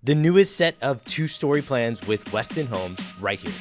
The newest set of two-story plans with Westin Homes right here.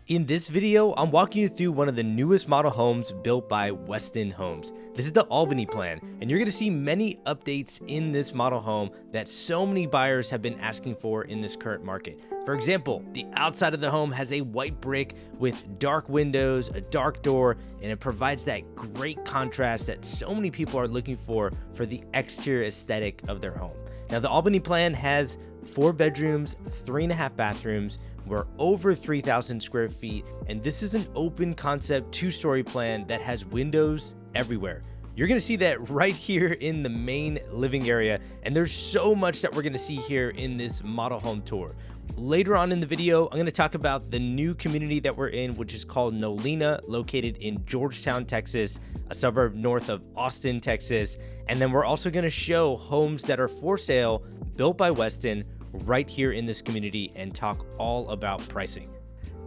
In this video, I'm walking you through one of the newest model homes built by Westin Homes. This is the Albany plan, and you're going to see many updates in this model home that so many buyers have been asking for in this current market. For example, the outside of the home has a white brick with dark windows, a dark door, and it provides that great contrast that so many people are looking for the exterior aesthetic of their home. Now, the Albany plan has 4 bedrooms, 3.5 bathrooms. We're over 3,000 square feet, and this is an open concept 2-story plan that has windows everywhere. You're gonna see that right here in the main living area, and there's so much that we're gonna see here in this model home tour. Later on in the video, I'm gonna talk about the new community that we're in, which is called Nolina, located in Georgetown, Texas, a suburb north of Austin, Texas. And then we're also gonna show homes that are for sale, built by Westin, right here in this community, and talk all about pricing.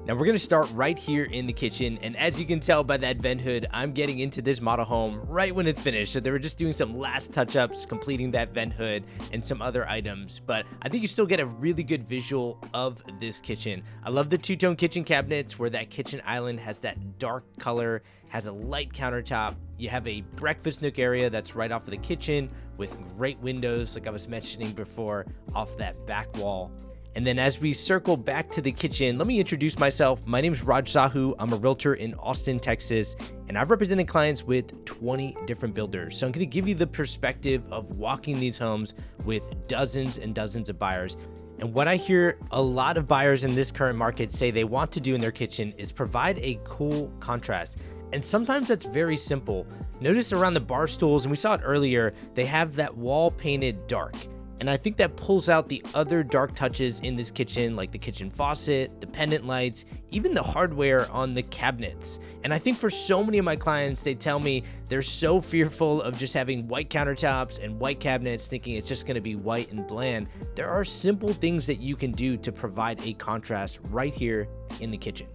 Now we're gonna start right here in the kitchen, and as you can tell by that vent hood, I'm getting into this model home right when it's finished. So they were just doing some last touch-ups, completing that vent hood and some other items, but I think you still get a really good visual of this kitchen. I love the two-tone kitchen cabinets where that kitchen island has that dark color, has a light countertop. You have a breakfast nook area that's right off of the kitchen with great windows, like I was mentioning before, off that back wall. And then as we circle back to the kitchen, let me introduce myself. My name is Raj Sahu. I'm a realtor in Austin, Texas, and I've represented clients with 20 different builders. So I'm gonna give you the perspective of walking these homes with dozens and dozens of buyers. And what I hear a lot of buyers in this current market say they want to do in their kitchen is provide a cool contrast. And sometimes that's very simple. Notice around the bar stools, and we saw it earlier, they have that wall painted dark. And I think that pulls out the other dark touches in this kitchen, like the kitchen faucet, the pendant lights, even the hardware on the cabinets. And I think for so many of my clients, they tell me they're so fearful of just having white countertops and white cabinets, thinking it's just gonna be white and bland. There are simple things that you can do to provide a contrast right here in the kitchen.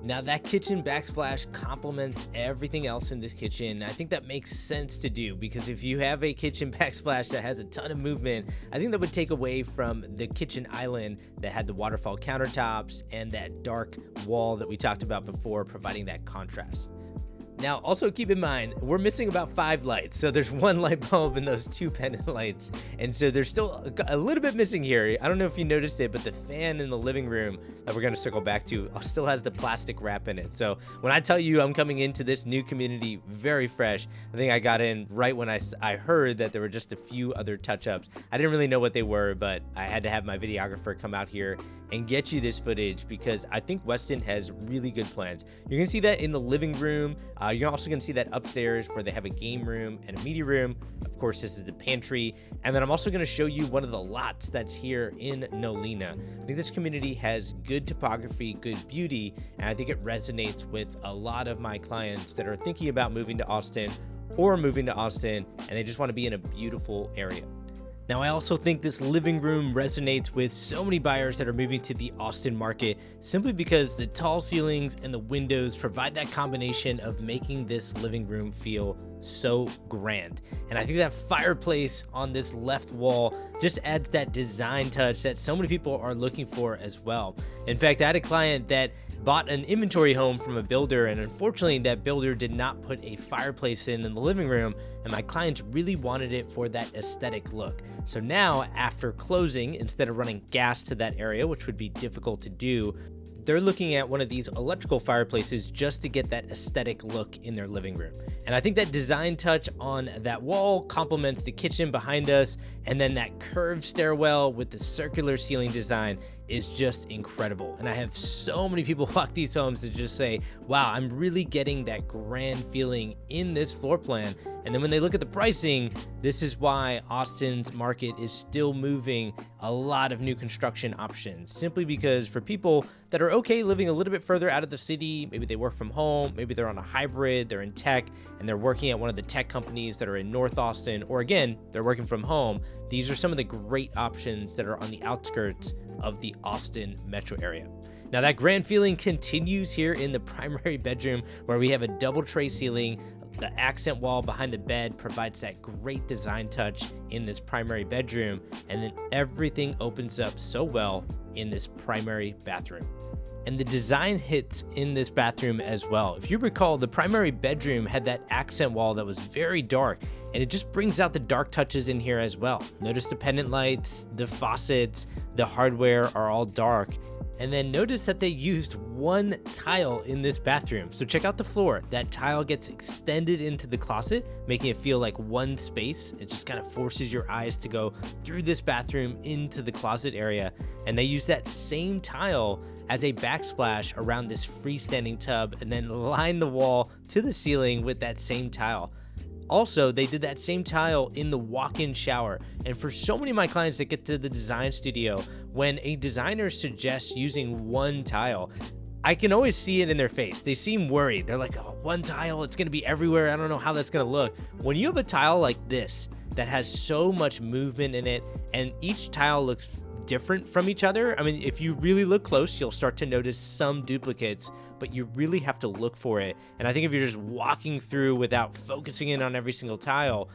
Now that kitchen backsplash complements everything else in this kitchen. I think that makes sense to do, because if you have a kitchen backsplash that has a ton of movement, I think that would take away from the kitchen island that had the waterfall countertops and that dark wall that we talked about before, providing that contrast. Now, also keep in mind, we're missing about 5 lights. So there's 1 light bulb and those 2 pendant lights. And so there's still a little bit missing here. I don't know if you noticed it, but the fan in the living room that we're gonna circle back to still has the plastic wrap in it. So when I tell you I'm coming into this new community very fresh, I think I got in right when I heard that there were just a few other touch-ups. I didn't really know what they were, but I had to have my videographer come out here and get you this footage, because I think Westin has really good plans. You're gonna see that in the living room. You're also gonna see that upstairs where they have a game room and a media room. Of course, this is the pantry. And then I'm also gonna show you one of the lots that's here in Nolina. I think this community has good topography, good beauty, and I think it resonates with a lot of my clients that are thinking about moving to Austin and they just wanna be in a beautiful area. Now, I also think this living room resonates with so many buyers that are moving to the Austin market, simply because the tall ceilings and the windows provide that combination of making this living room feel so grand. And I think that fireplace on this left wall just adds that design touch that so many people are looking for as well. In fact, I had a client that bought an inventory home from a builder, and unfortunately that builder did not put a fireplace in the living room, and my clients really wanted it for that aesthetic look. So now, after closing, instead of running gas to that area, which would be difficult to do, they're looking at one of these electrical fireplaces just to get that aesthetic look in their living room. And I think that design touch on that wall complements the kitchen behind us, and then that curved stairwell with the circular ceiling design is just incredible. And I have so many people walk these homes to just say, wow, I'm really getting that grand feeling in this floor plan. And then when they look at the pricing, this is why Austin's market is still moving a lot of new construction options, simply because for people that are okay living a little bit further out of the city, maybe they work from home, maybe they're on a hybrid, they're in tech, and they're working at one of the tech companies that are in North Austin, or again, they're working from home. These are some of the great options that are on the outskirts of the Austin metro area. Now that grand feeling continues here in the primary bedroom, where we have a double tray ceiling. The accent wall behind the bed provides that great design touch in this primary bedroom, and then everything opens up so well in this primary bathroom. And the design hits in this bathroom as well. If you recall, the primary bedroom had that accent wall that was very dark, and it just brings out the dark touches in here as well. Notice the pendant lights, the faucets, the hardware are all dark. And then notice that they used one tile in this bathroom. So check out the floor. That tile gets extended into the closet, making it feel like one space. It just kind of forces your eyes to go through this bathroom into the closet area. And they use that same tile as a backsplash around this freestanding tub, and then line the wall to the ceiling with that same tile. Also, they did that same tile in the walk-in shower. And for so many of my clients that get to the design studio, when a designer suggests using one tile, I can always see it in their face. They seem worried. They're like, oh, one tile, it's gonna be everywhere. I don't know how that's gonna look. When you have a tile like this that has so much movement in it, and each tile looks different from each other. I mean, if you really look close, you'll start to notice some duplicates, but you really have to look for it. And I think if you're just walking through without focusing in on every single tile,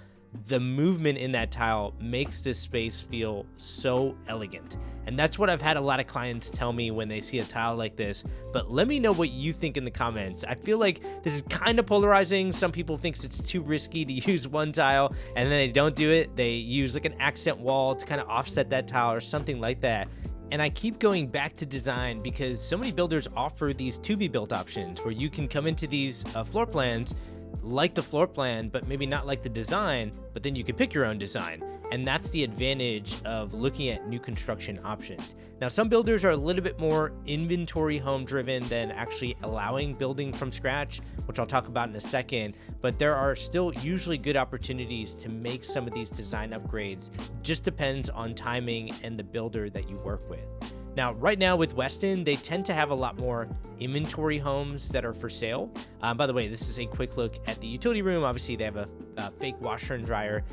the movement in that tile makes this space feel so elegant. And that's what I've had a lot of clients tell me when they see a tile like this. But let me know what you think in the comments. I feel like this is kind of polarizing. Some people think it's too risky to use one tile, and then they don't do it. They use like an accent wall to kind of offset that tile or something like that. And I keep going back to design because so many builders offer these to-be-built options where you can come into these floor plans, like the floor plan, but maybe not like the design, but then you can pick your own design. And that's the advantage of looking at new construction options. Now, some builders are a little bit more inventory home driven than actually allowing building from scratch, which I'll talk about in a second, but there are still usually good opportunities to make some of these design upgrades. Just depends on timing and the builder that you work with. Now, right now with Westin, they tend to have a lot more inventory homes that are for sale. By the way, this is a quick look at the utility room. Obviously, they have a fake washer and dryer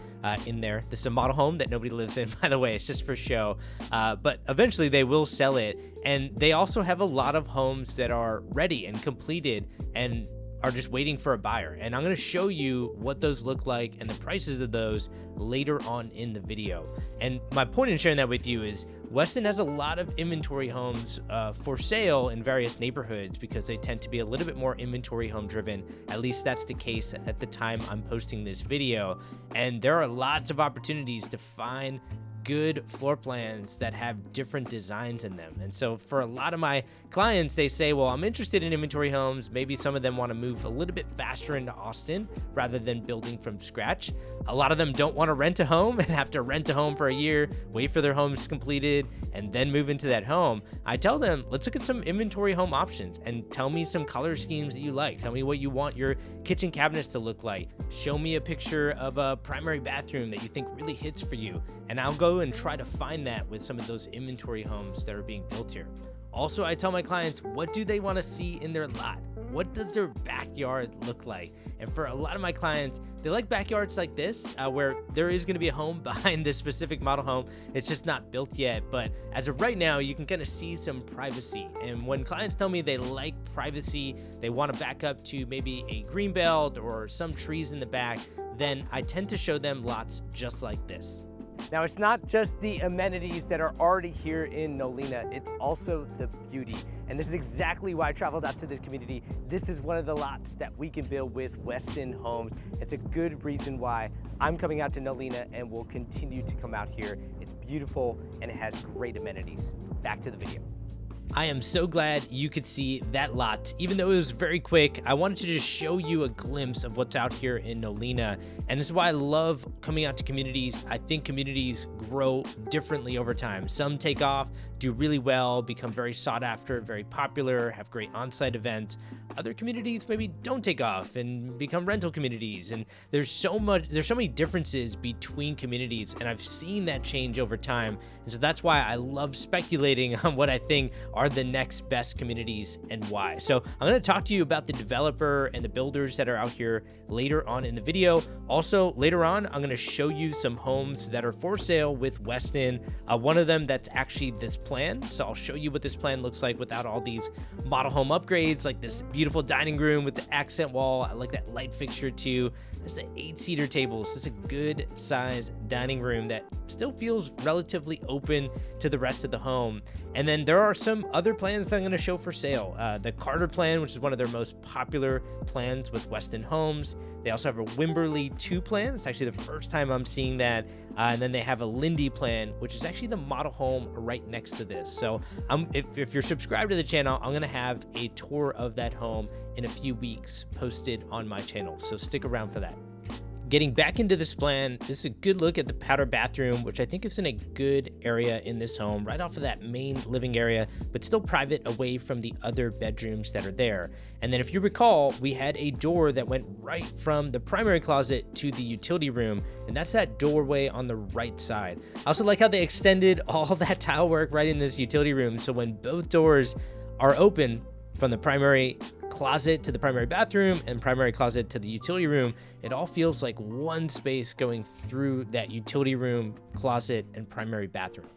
in there. This is a model home that nobody lives in, by the way. It's just for show. But eventually, they will sell it. And they also have a lot of homes that are ready and completed and are just waiting for a buyer. And I'm going to show you what those look like and the prices of those later on in the video. And my point in sharing that with you is Westin has a lot of inventory homes for sale in various neighborhoods because they tend to be a little bit more inventory home driven. At least that's the case at the time I'm posting this video. And there are lots of opportunities to find good floor plans that have different designs in them. And so for a lot of my clients, they say, well, I'm interested in inventory homes. Maybe some of them want to move a little bit faster into Austin rather than building from scratch. A lot of them don't want to rent a home and have to rent a home for a year, wait for their homes completed, and then move into that home. I tell them, let's look at some inventory home options and tell me some color schemes that you like. Tell me what you want your kitchen cabinets to look like. Show me a picture of a primary bathroom that you think really hits for you. And I'll go and try to find that with some of those inventory homes that are being built here. Also, I tell my clients, what do they want to see in their lot? What does their backyard look like? And for a lot of my clients, they like backyards like this, where there is going to be a home behind this specific model home. It's just not built yet, but as of right now, you can kind of see some privacy. And when clients tell me they like privacy, they want to back up to maybe a green belt or some trees in the back, then I tend to show them lots just like this. Now, it's not just the amenities that are already here in Nolina, it's also the beauty. And this is exactly why I traveled out to this community. This is one of the lots that we can build with Westin Homes. It's a good reason why I'm coming out to Nolina and will continue to come out here. It's beautiful and it has great amenities. Back to the video. I am so glad you could see that lot. Even though it was very quick, I wanted to just show you a glimpse of what's out here in Nolina. And this is why I love coming out to communities. I think communities grow differently over time. Some take off do really well, become very sought after, very popular, have great on-site events. Other communities maybe don't take off and become rental communities. And there's so many differences between communities, and I've seen that change over time. And so that's why I love speculating on what I think are the next best communities and why. So I'm going to talk to you about the developer and the builders that are out here later on in the video. Also, later on, I'm going to show you some homes that are for sale with Westin. One of them that's actually this plan. So I'll show you what this plan looks like without all these model home upgrades, like this beautiful dining room with the accent wall. I like that light fixture too. There's an 8-seater table. So it's a good size dining room that still feels relatively open to the rest of the home. And then there are some other plans that I'm going to show for sale. The Carter plan, which is one of their most popular plans with Westin Homes. They also have a Wimberley 2 plan. It's actually the first time I'm seeing that. And then they have a Lindy plan, which is actually the model home right next to this. So if you're subscribed to the channel, I'm going to have a tour of that home in a few weeks posted on my channel. So stick around for that. Getting back into this plan, this is a good look at the powder bathroom, which I think is in a good area in this home, right off of that main living area, but still private away from the other bedrooms that are there. And then if you recall, we had a door that went right from the primary closet to the utility room, and that's that doorway on the right side. I also like how they extended all that tile work right in this utility room, so when both doors are open from the primary closet to the primary bathroom and primary closet to the utility room, it all feels like one space going through that utility room, closet, and primary bathroom.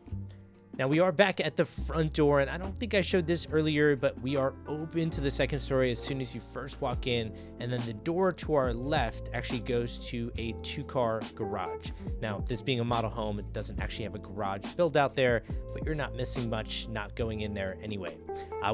Now we are back at the front door, and I don't think I showed this earlier, but we are open to the second story as soon as you first walk in, and then the door to our left actually goes to a 2-car garage. Now, this being a model home, it doesn't actually have a garage built out there, but you're not missing much not going in there anyway.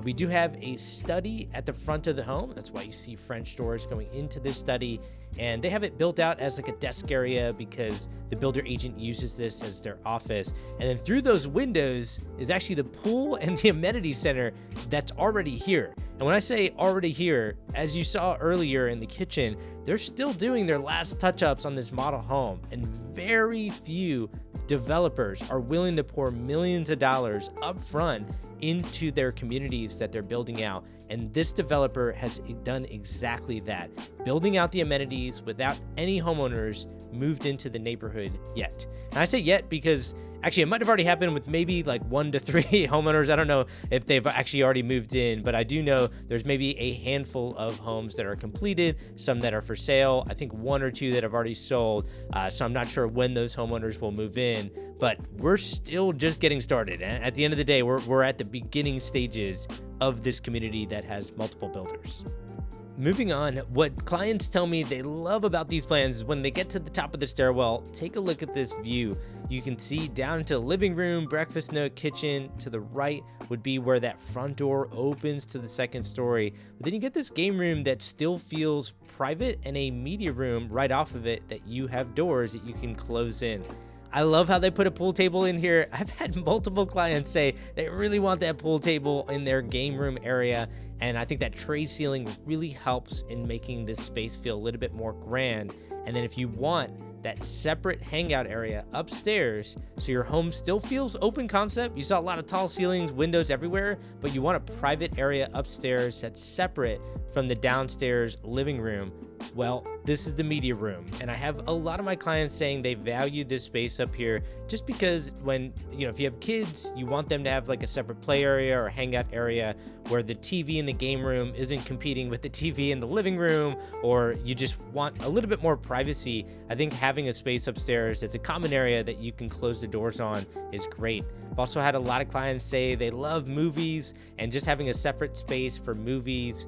We do have a study at the front of the home. That's why you see French doors going into this study. And they have it built out as like a desk area because the builder agent uses this as their office. And then through those windows is actually the pool and the amenity center that's already here. And when I say already here, as you saw earlier in the kitchen, they're still doing their last touch-ups on this model home. And very few developers are willing to pour millions of dollars up front into their communities that they're building out. And this developer has done exactly that, building out the amenities without any homeowners moved into the neighborhood yet. And I say yet because actually it might have already happened with maybe like 1 to 3 homeowners. I don't know if they've actually already moved in, but I do know there's maybe a handful of homes that are completed, some that are for sale. I think 1 or 2 that have already sold. So I'm not sure when those homeowners will move in, but we're still just getting started. And at the end of the day, we're at the beginning stages of this community that has multiple builders. Moving on, what clients tell me they love about these plans is when they get to the top of the stairwell, take a look at this view. You can see down into the living room, breakfast nook, kitchen. To the right would be where that front door opens to the second story. But then you get this game room that still feels private and a media room right off of it that you have doors that you can close in. I love how they put a pool table in here. I've had multiple clients say they really want that pool table in their game room area. And I think that tray ceiling really helps in making this space feel a little bit more grand. And then if you want that separate hangout area upstairs, so your home still feels open concept, you saw a lot of tall ceilings, windows everywhere, but you want a private area upstairs that's separate from the downstairs living room. Well, this is the media room, and I have a lot of my clients saying they value this space up here just because when, if you have kids, you want them to have like a separate play area or hangout area where the TV in the game room isn't competing with the TV in the living room, or you just want a little bit more privacy. I think having a space upstairs that's a common area that you can close the doors on is great. I've also had a lot of clients say they love movies, and just having a separate space for movies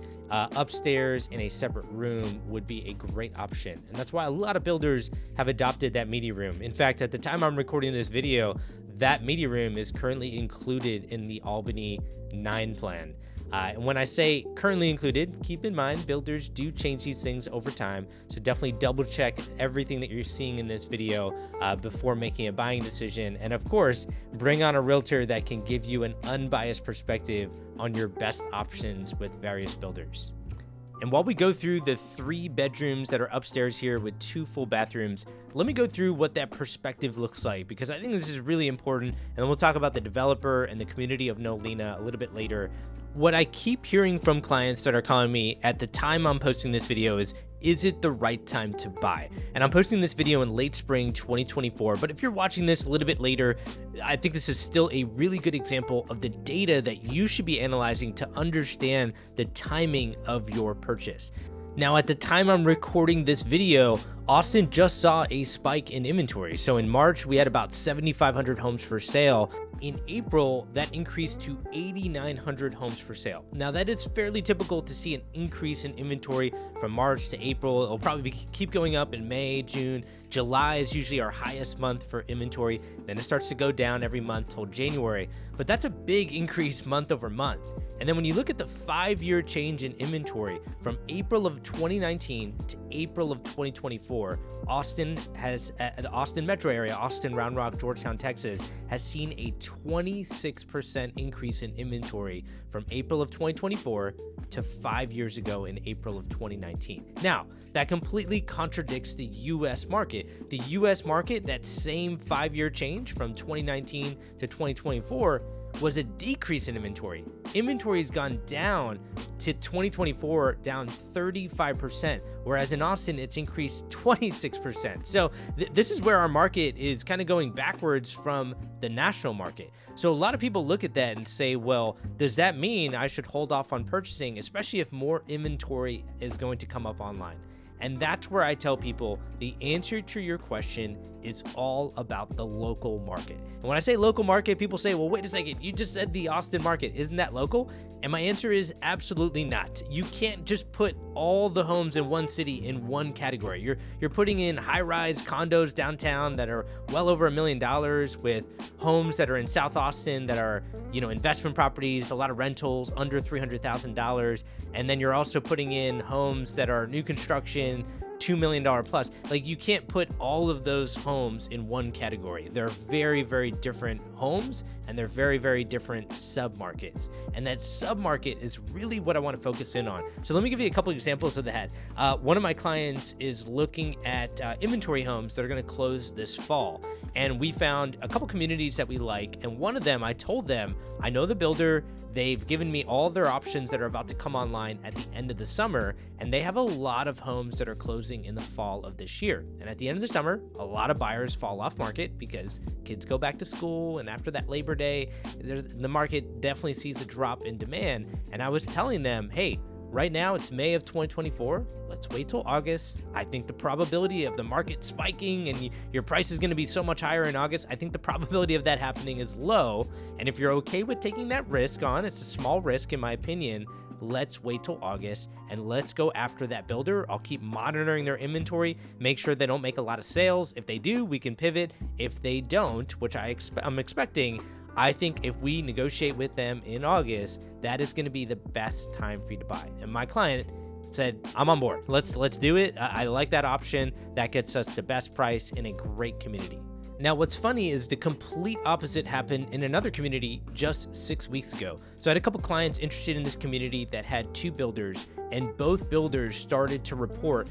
upstairs in a separate room would be a great option. And that's why a lot of builders have adopted that media room. In fact, at the time I'm recording this video, that media room is currently included in the Albany 9 plan. And when I say currently included, keep in mind builders do change these things over time, so definitely double check everything that you're seeing in this video before making a buying decision. And of course, bring on a realtor that can give you an unbiased perspective on your best options with various builders. And while we go through the 3 bedrooms that are upstairs here with 2 full bathrooms, let me go through what that perspective looks like, because I think this is really important. And then we'll talk about the developer and the community of Nolina a little bit later. What I keep hearing from clients that are calling me at the time I'm posting this video is it the right time to buy? And I'm posting this video in late spring 2024, but if you're watching this a little bit later, I think this is still a really good example of the data that you should be analyzing to understand the timing of your purchase. Now, at the time I'm recording this video, Austin just saw a spike in inventory. So in March, we had about 7,500 homes for sale. In April, that increased to 8,900 homes for sale. Now, that is fairly typical to see an increase in inventory from March to April. It'll probably keep going up in May, June. July is usually our highest month for inventory. Then it starts to go down every month till January. But that's a big increase month over month. And then when you look at the 5-year change in inventory from April of 2019 to April of 2024, Austin has, the Austin metro area, Austin, Round Rock, Georgetown, Texas, has seen a 26% increase in inventory from April of 2024 to 5 years ago in April of 2019. Now, that completely contradicts the US market. The US market, that same 5-year change from 2019 to 2024, was a decrease in inventory. Inventory has gone down to 2024, down 35%, whereas in Austin, it's increased 26%. So this is where our market is kind of going backwards from the national market. So a lot of people look at that and say, well, does that mean I should hold off on purchasing, especially if more inventory is going to come up online? And that's where I tell people the answer to your question is all about the local market. And when I say local market, people say, well, wait a second, you just said the Austin market. Isn't that local? And my answer is absolutely not. You can't just put all the homes in one city in one category. You're putting in high-rise condos downtown that are well over $1 million, with homes that are in South Austin that are, investment properties, a lot of rentals under $300,000. And then you're also putting in homes that are new construction, $2 million plus. Like, you can't put all of those homes in one category. They're very, very different homes, and they're very, very different submarkets. And that submarket is really what I want to focus in on. So let me give you a couple examples of that. One of my clients is looking at inventory homes that are going to close this fall. And we found a couple communities that we like. And one of them, I told them, I know the builder. They've given me all their options that are about to come online at the end of the summer. And they have a lot of homes that are closing in the fall of this year. And at the end of the summer, a lot of buyers fall off market because kids go back to school. And after that Labor Day, the market definitely sees a drop in demand. And I was telling them, hey, right now it's May of 2024. Let's wait till August. I think the probability of the market spiking and your price is going to be so much higher in August, I think the probability of that happening is low. And if you're okay with taking that risk on, it's a small risk in my opinion, let's wait till August and let's go after that builder. I'll keep monitoring their inventory, make sure they don't make a lot of sales. If they do, we can pivot. If they don't, which I'm expecting, I think if we negotiate with them in August, that is going to be the best time for you to buy. And my client said, I'm on board. Let's do it. I like that option. That gets us the best price in a great community. Now, what's funny is the complete opposite happened in another community just 6 weeks ago. So I had a couple clients interested in this community that had 2 builders, and both builders started to report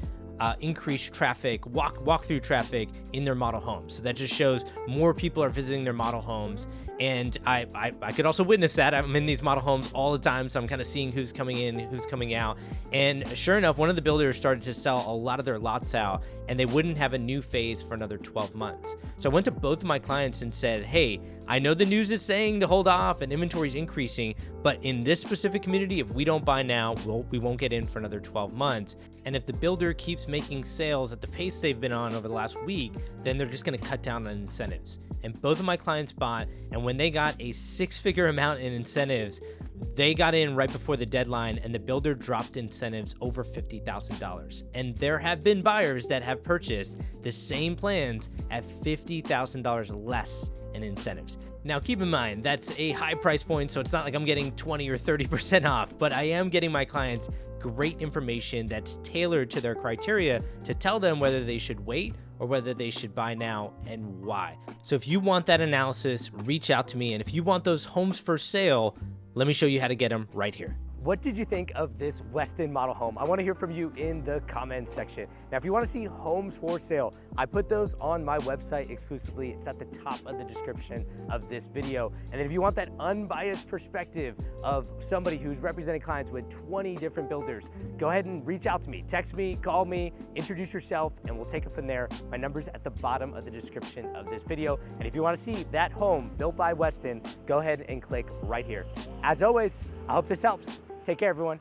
increased traffic, walk-through traffic in their model homes. So that just shows more people are visiting their model homes. And I could also witness that. I'm in these model homes all the time, so I'm kind of seeing who's coming in, who's coming out. And sure enough, one of the builders started to sell a lot of their lots out, and they wouldn't have a new phase for another 12 months. So I went to both of my clients and said, hey, I know the news is saying to hold off and inventory is increasing, but in this specific community, if we don't buy now, we won't get in for another 12 months. And if the builder keeps making sales at the pace they've been on over the last week, then they're just going to cut down on incentives. And both of my clients bought, and when they got a 6-figure amount in incentives, they got in right before the deadline, and the builder dropped incentives over $50,000. And there have been buyers that have purchased the same plans at $50,000 less in incentives. Now, keep in mind, that's a high price point, so it's not like I'm getting 20 or 30% off, but I am getting my clients great information that's tailored to their criteria to tell them whether they should wait or whether they should buy now and why. So if you want that analysis, reach out to me. And if you want those homes for sale, let me show you how to get them right here. What did you think of this Westin model home? I want to hear from you in the comments section. Now, if you want to see homes for sale, I put those on my website exclusively. It's at the top of the description of this video. And then if you want that unbiased perspective of somebody who's representing clients with 20 different builders, go ahead and reach out to me. Text me, call me, introduce yourself, and we'll take it from there. My number's at the bottom of the description of this video. And if you want to see that home built by Westin, go ahead and click right here. As always, I hope this helps. Take care, everyone.